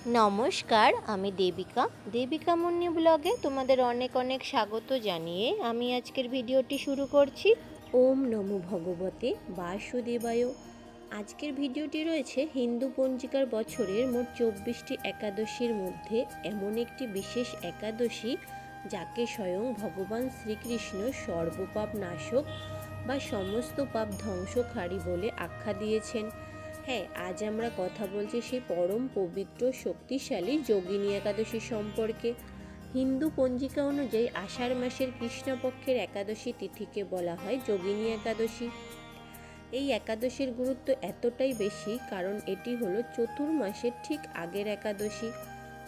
নমস্কার, আমি দেবিকা মুন্নি ব্লগে তোমাদের অনেক অনেক স্বাগত জানিয়ে আমি আজকের ভিডিওটি শুরু করছি। ওম নমো ভগবতে বাসুদেবায়। আজকের ভিডিওটি রয়েছে হিন্দু পঞ্জিকার বছরের মোট 24টি একাদশীর মধ্যে এমন একটি বিশেষ একাদশী যাকে স্বয়ং ভগবান শ্রীকৃষ্ণ সর্বপাপ নাশক বা সমস্ত পাপ ধ্বংসকারী বলে আখ্যা দিয়েছেন। হ্যাঁ, আজ আমরা কথা বলছি সেই পরম পবিত্র শক্তিশালী যোগিনী একাদশী সম্পর্কে। হিন্দু পঞ্জিকা অনুযায়ী আষাঢ় মাসের কৃষ্ণপক্ষের একাদশী তিথিকে বলা হয় যোগিনী একাদশী। এই একাদশীর গুরুত্ব এতটাই বেশি কারণ এটি হলো চতুর্মাসের ঠিক আগের একাদশী।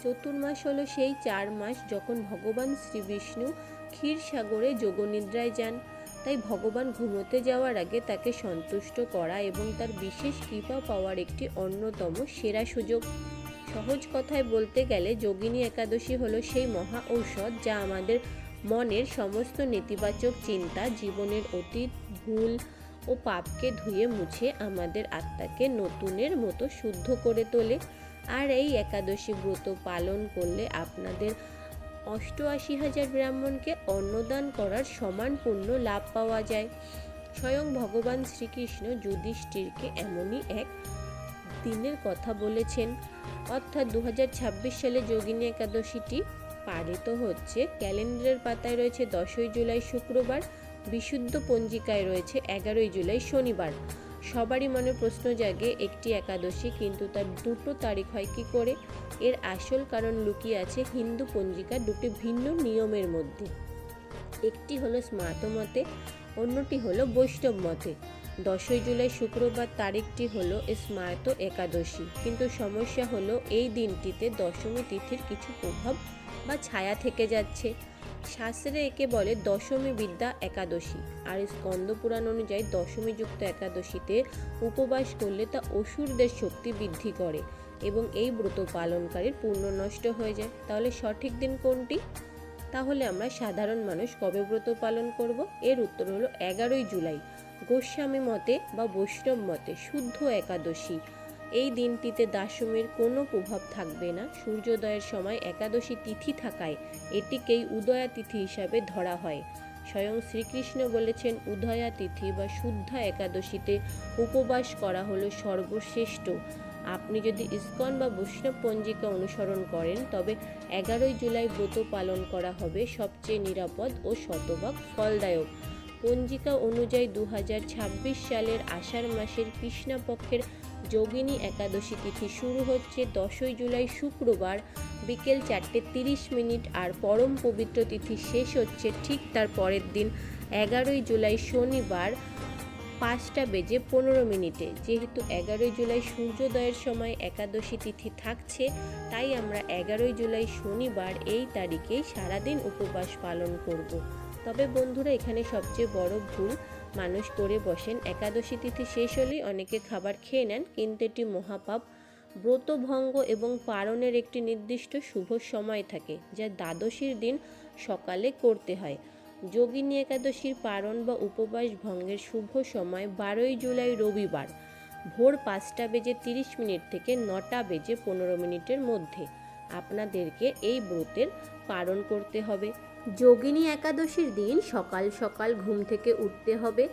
চতুর্মাস হলো সেই 4 মাস যখন ভগবান শ্রীবিষ্ণু ক্ষীরসাগরে যোগনিদ্রায় যান। তাই ভগবান ঘুমোতে যাওয়ার আগে তাকে সন্তুষ্ট করা এবং তার বিশেষ কৃপা পাওয়ার একটি অন্যতম সেরা সুযোগ। সহজ কথায় বলতে গেলে যোগিনী একাদশী হলো সেই মহা ঔষধ যা আমাদের মনের সমস্ত নেতিবাচক চিন্তা, জীবনের অতীত ভুল ও পাপকে ধুয়ে মুছে আমাদের আত্মাকে নতুনের মতো শুদ্ধ করে তোলে। আর এই একাদশী ব্রত পালন করলে আপনাদের 88,000 ব্রাহ্মণকে অন্নদান করার সমান পুণ্য লাভ পাওয়া যায়। স্বয়ং ভগবান শ্রীকৃষ্ণ যুধিষ্ঠিরকে এমনই এক দিনের কথা বলেছেন। অর্থাৎ 2026 সালে যোগিনী একাদশীটি পালিত হচ্ছে। ক্যালেন্ডারের পাতায় রয়েছে 10ই জুলাই শুক্রবার, বিশুদ্ধ পঞ্জিকায় রয়েছে 11ই জুলাই শনিবার। সবারই মনে প্রশ্ন জাগে একটি একাদশী কিন্তু তার দুটো তারিখ হয় কী করে? এর আসল কারণ লুকিয়ে আছে হিন্দু পঞ্জিকার দুটি ভিন্ন নিয়মের মধ্যে। একটি হলো স্মার্ত মতে, অন্যটি হলো বৈষ্ণব মতে। 10ই জুলাই শুক্রবার তারিখটি হলো স্মার্ত একাদশী, কিন্তু সমস্যা হলো এই দিনটিতে দশমী তিথির কিছু প্রভাব বা ছায়া থেকে যাচ্ছে। শাস্ত্রে একে বলে দশমী বিদ্যা একাদশী। আর স্কন্দ পুরাণ অনুযায়ী দশমীযুক্ত একাদশীতে উপবাস করলে তা অসুরদের শক্তি বৃদ্ধি করে এবং এই ব্রত পালনকারীর পুণ্য নষ্ট হয়ে যায়। তাহলে সঠিক দিন কোনটি? তাহলে আমরা সাধারণ মানুষ কবে ব্রত পালন করব? এর উত্তর হলো 11ই জুলাই গোস্বামী মতে বা বৈষ্ণব মতে শুদ্ধ একাদশী। এই দিনটিতে দশমীর কোনো প্রভাব থাকবে না। সূর্যোদয়ের সময় একাদশী তিথি থাকায় এটিকেই উদয়া তিথি হিসাবে ধরা হয়। স্বয়ং শ্রীকৃষ্ণ বলেছেন উদয়া তিথি বা শুদ্ধা একাদশীতে উপবাস করা হলো সর্বশ্রেষ্ঠ। আপনি যদি ইস্কন বা বৈষ্ণব পঞ্জিকা অনুসরণ করেন তবে 11ই জুলাই ব্রত পালন করা হবে সবচেয়ে নিরাপদ ও শতভাগ ফলদায়ক। পঞ্জিকা অনুযায়ী 2026 সালের আষাঢ় মাসের কৃষ্ণপক্ষের যোগিনী একাদশী তিথি শুরু হচ্ছে 10ই জুলাই শুক্রবার বিকেল 4:30 আর পরম পবিত্র তিথি শেষ হচ্ছে ঠিক তার পরের দিন 11ই জুলাই শনিবার 5:15। যেহেতু 11ই জুলাই সূর্যোদয়ের সময় একাদশী তিথি থাকছে তাই আমরা 11ই জুলাই শনিবার এই তারিখেই সারাদিন উপবাস পালন করব। তবে বন্ধুরা, এখানে সবচেয়ে বড় ভুল মানুষ করে বসেন। একাদশী তিথি শেষ হলেই অনেকে খাবার খেয়ে নেন, কিন্তু এটি মহাপাপ। ব্রতভঙ্গ এবং পালনের একটি নির্দিষ্ট শুভ সময় থাকে যা দ্বাদশীর দিন সকালে করতে হয়। যোগিনী একাদশীর পালন বা উপবাস ভঙ্গের শুভ সময় 12ই জুলাই রবিবার ভোর 5:30 থেকে 9:15 মধ্যে আপনাদেরকে এই ব্রতের পালন করতে হবে। যোগিনী একাদশীর দিন সকাল সকাল ঘুম থেকে উঠতে হবে।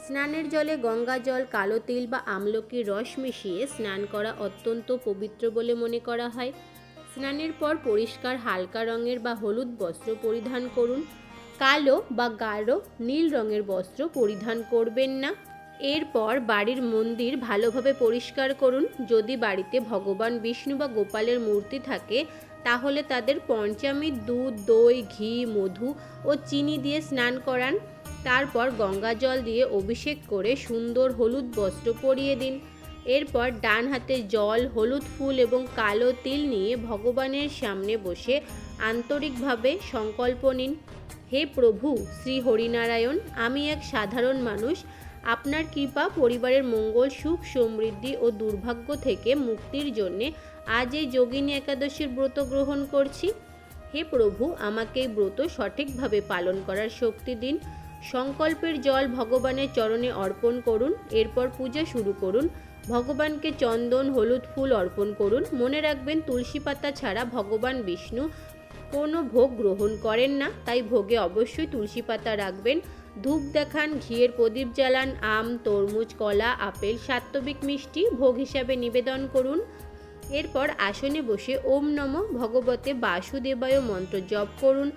স্নানের জলে গঙ্গা জল, কালো তিল বা আমলকির রস মিশিয়ে স্নান করা অত্যন্ত পবিত্র বলে মনে করা হয়। স্নানের পর পরিষ্কার হালকা রঙের বা হলুদ বস্ত্র পরিধান করুন। কালো বা গাঢ় নীল রঙের বস্ত্র পরিধান করবেন না। এরপর বাড়ির মন্দির ভালোভাবে পরিষ্কার করুন। যদি বাড়িতে ভগবান বিষ্ণু বা গোপালের মূর্তি থাকে তাহলে তাদের পঞ্চামৃত দুধ, দই, ঘি, মধু ও চিনি দিয়ে স্নান করান। তারপর গঙ্গা জল দিয়ে অভিষেক করে সুন্দর হলুদ বস্ত্র পরিয়ে দিন। এরপর ডান হাতে জল, হলুদ ফুল এবং কালো তিল নিয়ে ভগবানের সামনে বসে আন্তরিকভাবে সংকল্প নিন। হে প্রভু শ্রী হরিনারায়ণ, আমি এক সাধারণ মানুষ। আপনার কৃপা, পরিবারের মঙ্গল, সুখ সমৃদ্ধি ও দুর্ভাগ্য থেকে মুক্তির জন্যে আজ এই যোগিনী একাদশীর ব্রত গ্রহণ করছি। হে প্রভু, আমাকে এই ব্রত সঠিকভাবে পালন করার শক্তি দিন। সংকল্পের জল ভগবানের চরণে অর্পণ করুন। এরপর পূজা শুরু করুন। ভগবানকে চন্দন হলুদ ফুল অর্পণ করুন। মনে রাখবেন তুলসী পাতা ছাড়া ভগবান বিষ্ণু কোনো ভোগ গ্রহণ করেন না, তাই ভোগে অবশ্যই তুলসী পাতা রাখবেন। ধূপ দেখান, ঘিয়ের প্রদীপ জ্বালান, আম, তরমুজ, কলা, আপেল, সাত্ত্বিক মিষ্টি ভোগ হিসাবে নিবেদন করুন। এরপর আসনে বসে ওম নমঃ ভগবতে বাসুদেবায় মন্ত্র জপ করুন।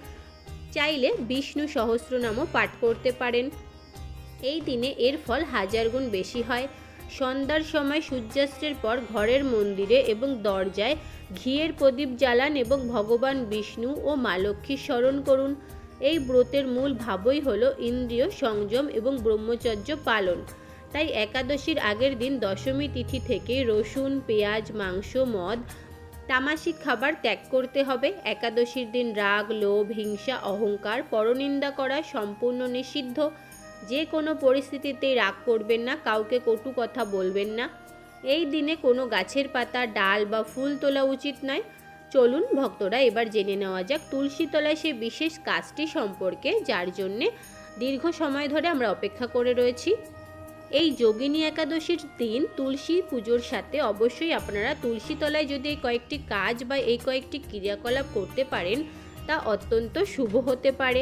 চাইলে বিষ্ণু সহস্রনামও পাঠ করতে পারেন। এই দিনে এর ফল 1000 গুণ বেশি হয়। সন্ধ্যার সময় সূর্যাস্তের পর ঘরের মন্দিরে এবং দরজায় ঘিয়ের প্রদীপ জ্বালান এবং ভগবান বিষ্ণু ও মা লক্ষ্মীর স্মরণ করুন। এই ব্রতের মূল ভাবই হলো ইন্দ্রিয় সংযম এবং ব্রহ্মচর্য পালন। তাই একাদশীর আগের দিন দশমী তিথি থেকে রসুন, পেঁয়াজ, মাংস, মদ, তামাসিক খাবার ত্যাগ করতে হবে। একাদশীর দিন রাগ, লোভ, হিংসা, অহংকার, পরনিন্দা করা সম্পূর্ণ নিষিদ্ধ। যে কোনো পরিস্থিতিতেই রাগ করবেন না, কাউকে কটু কথা বলবেন না। এই দিনে কোনো গাছের পাতা, ডাল বা ফুল তোলা উচিত নয়। চলুন ভক্তরা, এবার জেনে নেওয়া যাক তুলসী তলায় সেই বিশেষ কাজটি সম্পর্কে, যার জন্যে দীর্ঘ সময় ধরে আমরা অপেক্ষা করে রয়েছি। এই যোগিনী একাদশীর দিন তুলসী পুজোর সাথে অবশ্যই আপনারা তুলসী তলায় যদি এই কয়েকটি কাজ বা এই কয়েকটি ক্রিয়াকলাপ করতে পারেন, তা অত্যন্ত শুভ হতে পারে।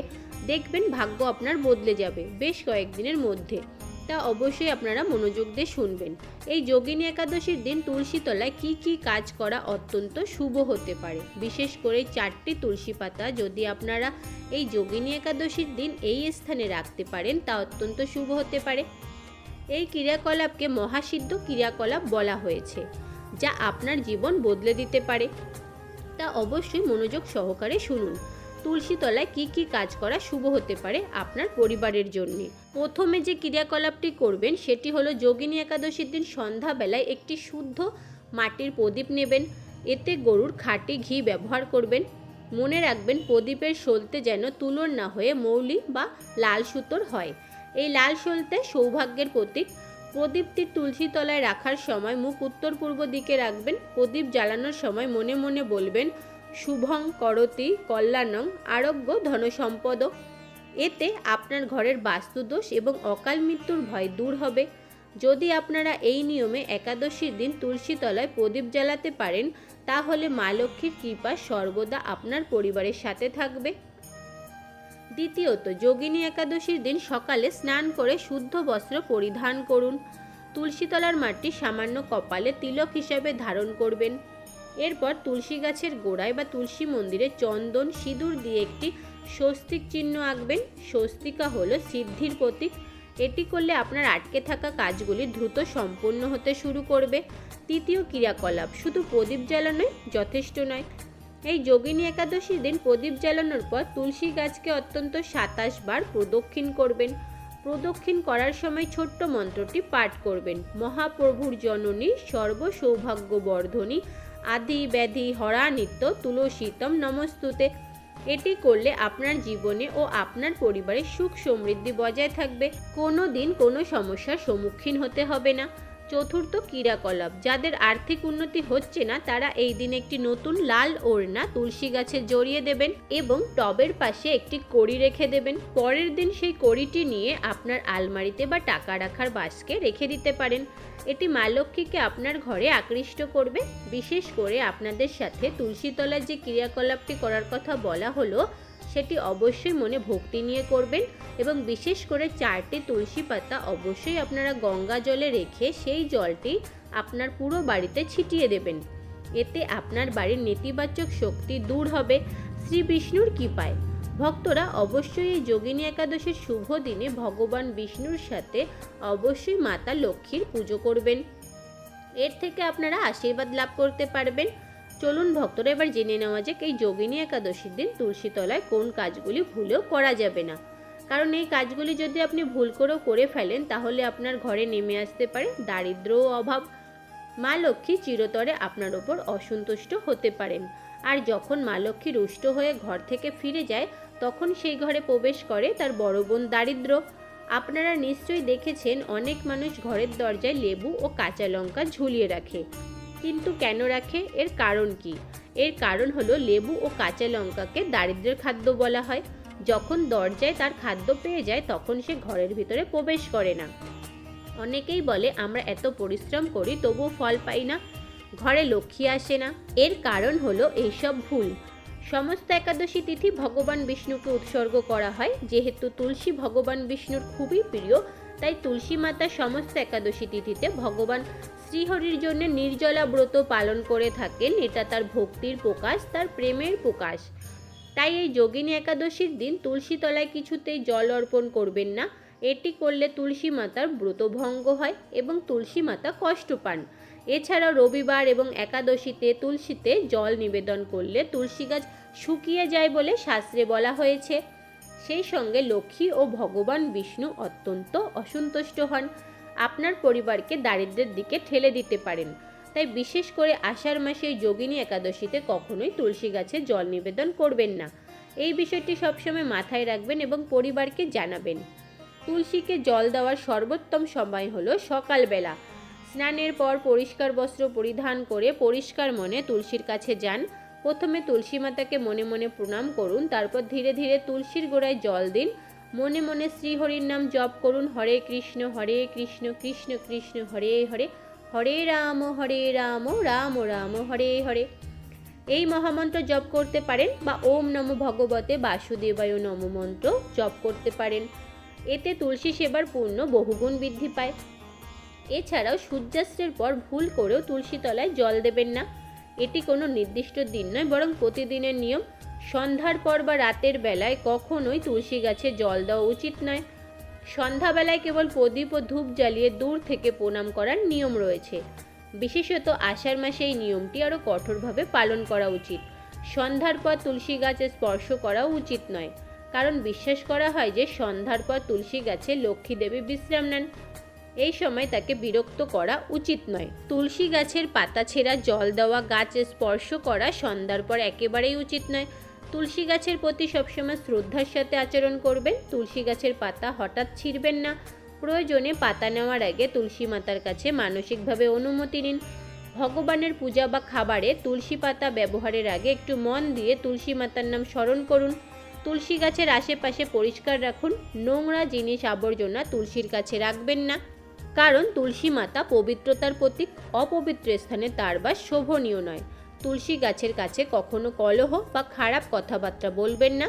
দেখবেন ভাগ্য আপনার বদলে যাবে বেশ কয়েকদিনের মধ্যে। তা অবশ্যই আপনারা মনোযোগ দিয়ে শুনবেন। এই যোগিনী একাদশীর দিন তুলসী তলায় কী কী কাজ করা অত্যন্ত শুভ হতে পারে। বিশেষ করে 4টি তুলসী পাতা যদি আপনারা এই যোগিনী একাদশীর দিন এই স্থানে রাখতে পারেন, তা অত্যন্ত শুভ হতে পারে। এই ক্রিয়াকলাপকে মহাসিদ্ধ ক্রিয়াকলাপ বলা হয়েছে, যা আপনার জীবন বদলে দিতে পারে। তা অবশ্যই মনোযোগ সহকারে শুনুন। তুলসী তলায় কী কী কাজ করা শুভ হতে পারে আপনার পরিবারের জন্য। প্রথমে যে ক্রিয়াকলাপটি করবেন সেটি হলো যোগিনী একাদশীর দিন সন্ধ্যাবেলায় একটি শুদ্ধ মাটির প্রদীপ নেবেন। এতে গরুর খাঁটি ঘি ব্যবহার করবেন। মনে রাখবেন প্রদীপের সলতে যেন তুলোর না হয়ে মৌলি বা লাল সুতোর হয়। এই লাল সলতে সৌভাগ্যের প্রতীক। প্রদীপটি তুলসী তলায় রাখার সময় মুখ উত্তর পূর্ব দিকে রাখবেন। প্রদীপ জ্বালানোর সময় মনে মনে বলবেন শুভং করতি কল্যাণং আরোগ্য ধনসম্পদ। এতে আপনার ঘরের বাস্তুদোষ এবং অকাল মৃত্যুর ভয় দূর হবে। যদি আপনারা এই নিয়মে একাদশীর দিন তুলসী তলায় প্রদীপ জ্বালাতে পারেন, তাহলে মা লক্ষ্মীর কৃপা সর্বদা আপনার পরিবারের সাথে থাকবে। দ্বিতীয়ত, যোগিনী একাদশীর দিন সকালে স্নান করে শুদ্ধ বস্ত্র পরিধান করুন। তুলসী তলার মাটি সামান্য কপালে তিলক হিসাবে ধারণ করবেন। এরপর তুলসী গাছের গোড়ায় বা তুলসী মন্দিরে চন্দন সিঁদুর দিয়ে একটি স্বস্তিক চিহ্ন আঁকবেন। স্বস্তিকা হলো সিদ্ধির প্রতীক। এটি করলে আপনার আটকে থাকা কাজগুলি দ্রুত সম্পন্ন হতে শুরু করবে। তৃতীয় ক্রিয়াকলাপ, শুধু প্রদীপ জ্বালানোই যথেষ্ট নয়। এই যোগিনী একাদশীর দিন প্রদীপ জ্বালানোর পর তুলসী গাছকে অত্যন্ত 27 বার প্রদক্ষিণ করবেন। প্রদক্ষিণ করার সময় ছোট্ট মন্ত্রটি পাঠ করবেন। মহাপ্রভুর জননী সর্ব সৌভাগ্য বর্ধনী আদি ব্যাধি হরা নিত্য তুলসীতম নমস্তুতে। এটি করলে আপনার জীবনে ও আপনার পরিবারে সুখ সমৃদ্ধি বজায় থাকবে। কোনো দিন কোনো সমস্যার সম্মুখীন হতে হবে না। চতুর্থ ক্রিয়াকলাপ, যাদের আর্থিক উন্নতি হচ্ছে না তারা এই দিন একটি নতুন লাল ওড়না তুলসী গাছে জড়িয়ে দেবেন এবং টবের পাশে একটি কড়ি রেখে দেবেন। পরের দিন সেই কড়িটি নিয়ে আপনার আলমারিতে বা টাকা রাখার বাস্কে রেখে দিতে পারেন। এটি মা লক্ষ্মীকে আপনার ঘরে আকৃষ্ট করবে। বিশেষ করে আপনাদের সাথে তুলসী তলার যে ক্রিয়াকলাপটি করার কথা বলা হলো, সেটি অবশ্যই মনে ভক্তি নিয়ে করবেন এবং বিশেষ করে 4টি তুলসী পাতা অবশ্যই আপনারা গঙ্গা জলে রেখে সেই জলটি আপনার পুরো বাড়িতে ছিটিয়ে দেবেন। এতে আপনার বাড়ির নেতিবাচক শক্তি দূর হবে শ্রী বিষ্ণুর কৃপায়। ভক্তরা অবশ্যই এই যোগিনী একাদশীর শুভ দিনে ভগবান বিষ্ণুর সাথে অবশ্যই মাতা লক্ষ্মীর পুজো করবেন। এর থেকে আপনারা আশীর্বাদ লাভ করতে পারবেন। চলুন ভক্তরা, এবার জেনে নেওয়া যাক এই যোগিনী একাদশীর দিন তুলসী তলায় কোন কাজগুলি ভুলেও করা যাবে না। কারণ এই কাজগুলি যদি আপনি ভুল করেও করে ফেলেন, তাহলে আপনার ঘরে নেমে আসতে পারে দারিদ্র ও অভাব। মা লক্ষ্মী চিরতরে আপনার ওপর অসন্তুষ্ট হতে পারেন। আর যখন মা লক্ষ্মী রুষ্ট হয়ে ঘর থেকে ফিরে যায়, তখন সেই ঘরে প্রবেশ করে তার বড় বোন দারিদ্র। আপনারা নিশ্চয়ই দেখেছেন অনেক মানুষ ঘরের দরজায় লেবু ও কাঁচা লঙ্কা ঝুলিয়ে রাখে। কিন্তু কেন রাখে? এর কারণ কি? এর কারণ হলো লেবু ও কাঁচা লঙ্কাকে দারিদ্র্যের খাদ্য বলা হয়। যখন দরজায় তার খাদ্য পেয়ে যায়, তখন সে ঘরের ভিতরে প্রবেশ করে না। অনেকেই বলে আমরা এত পরিশ্রম করি তবুও ফল পাই না, ঘরে লক্ষ্মী আসে না। এর কারণ হলো এইসব ভুল। সমস্ত একাদশী তিথি ভগবান বিষ্ণুকে উৎসর্গ করা হয়। যেহেতু তুলসী ভগবান বিষ্ণুর খুবই প্রিয়, তাই তুলসী মাতা সমস্ত একাদশী তিথিতে ভগবান শ্রীহরির জন্য নির্জলা ব্রত পালন করে থাকেন। এটা তার ভক্তির প্রকাশ, তার প্রেমের প্রকাশ। তাই এই যোগিনী একাদশীর দিন তুলসী তলায় কিছুতেই জল অর্পণ করবেন না। এটি করলে তুলসী মাতার ব্রতভঙ্গ হয় এবং তুলসী মাতা কষ্ট পান। এছাড়াও রবিবার এবং একাদশীতে তুলসীতে জল নিবেদন করলে তুলসী গাছ শুকিয়ে যায় বলে শাস্ত্রে বলা হয়েছে। সেই সঙ্গে লক্ষ্মী ও ভগবান বিষ্ণু অত্যন্ত অসন্তুষ্ট হন, আপনার পরিবারকে দারিদ্র্যের দিকে ঠেলে দিতে পারেন। তাই বিশেষ করে আষাঢ় মাসে যোগিনী একাদশীতে কখনোই তুলসী গাছে জল নিবেদন করবেন না। এই বিষয়টি সবসময় মাথায় রাখবেন এবং পরিবারকে জানাবেন। তুলসীকে জল দেওয়ার সর্বোত্তম সময় হলো সকালবেলা। স্নানের পর পরিষ্কার বস্ত্র পরিধান করে পরিষ্কার মনে তুলসীর কাছে যান। প্রথমে তুলসী মাতাকে মনে মনে প্রণাম করুন, তারপর ধীরে ধীরে তুলসীর গোড়ায় জল দিন। মনে মনে শ্রীহরির নাম জপ করুন, হরে কৃষ্ণ কৃষ্ণ কৃষ্ণ হরে হরে, হরে রাম রাম রাম হরে হরে। এই মহামন্ত্র জপ করতে পারেন বা ওম নমো ভগবতে বাসুদেবায় নমো মন্ত্র জপ করতে পারেন। এতে তুলসী সেবার পুণ্য বহুগুণ বৃদ্ধি পায়। এছাড়াও সূর্যাস্তের পর ভুল করেও তুলসী তলায় জল দেবেন না। এটি কোনো নির্দিষ্ট দিন নয়, বরং প্রতিদিনের নিয়ম। সন্ধ্যার পর বা রাতের বেলায় কখনোই তুলসী গাছে জল দেওয়া উচিত নয়। সন্ধ্যাবেলায় কেবল প্রদীপ ও ধূপ জ্বালিয়ে দূর থেকে প্রণাম করার নিয়ম রয়েছে। বিশেষত আষাঢ় মাসে এই নিয়মটি আরও কঠোরভাবে পালন করা উচিত। সন্ধ্যার পর তুলসী গাছে স্পর্শ করাও উচিত নয়, কারণ বিশ্বাস করা হয় যে সন্ধ্যার পর তুলসী গাছে লক্ষ্মী দেবী বিশ্রাম নেন। এই সময় তাকে বিরক্ত করা উচিত নয়। তুলসী গাছের পাতা ছেঁড়া, জল দেওয়া, গাছে স্পর্শ করা সন্ধ্যার পর একেবারেই উচিত নয়। তুলসী গাছের প্রতি সবসময় শ্রদ্ধার সাথে আচরণ করবেন। তুলসী গাছের পাতা হঠাৎ ছিঁড়বেন না। প্রয়োজনে পাতা নেওয়ার আগে তুলসী মাতার কাছে মানসিকভাবে অনুমতি নিন। ভগবানের পূজা বা খাবারে তুলসী পাতা ব্যবহারের আগে একটু মন দিয়ে তুলসী মাতার নাম স্মরণ করুন। তুলসী গাছের আশেপাশে পরিষ্কার রাখুন। নোংরা জিনিস আবর্জনা তুলসীর কাছে রাখবেন না, কারণ তুলসী মাতা পবিত্রতার প্রতীক। অপবিত্র স্থানে তার বাস শোভনীয় নয়। তুলসী গাছের কাছে কখনো কলহ বা খারাপ কথাবার্তা বলবেন না।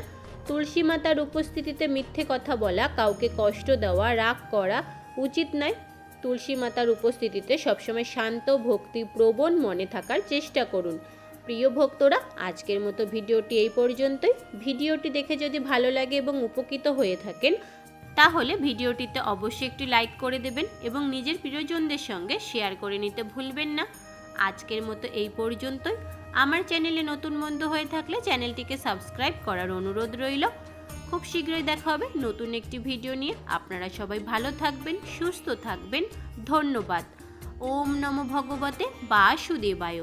তুলসী মাতার উপস্থিতিতে মিথ্যে কথা বলা, কাউকে কষ্ট দেওয়া, রাগ করা উচিত নয়। তুলসী মাতার উপস্থিতিতে সবসময় শান্ত, ভক্তিপ্রবণ মনে থাকার চেষ্টা করুন। প্রিয় ভক্তরা, আজকের মতো ভিডিওটি এই পর্যন্তই। ভিডিওটি দেখে যদি ভালো লাগে এবং উপকৃত হয়ে থাকেন, তাহলে ভিডিওটিতে অবশ্যই একটি লাইক করে দেবেন এবং নিজের প্রিয়জনদের সঙ্গে শেয়ার করে নিতে ভুলবেন না। আজকের মতো এই পর্যন্তই। আমার চ্যানেলে নতুন বন্ধু হয়ে থাকলে চ্যানেলটিকে সাবস্ক্রাইব করার অনুরোধ রইল। খুব শীঘ্রই দেখা হবে নতুন একটি ভিডিও নিয়ে। আপনারা সবাই ভালো থাকবেন, সুস্থ থাকবেন। ধন্যবাদ। ওম নমো ভগবতে বাসুদেবায়।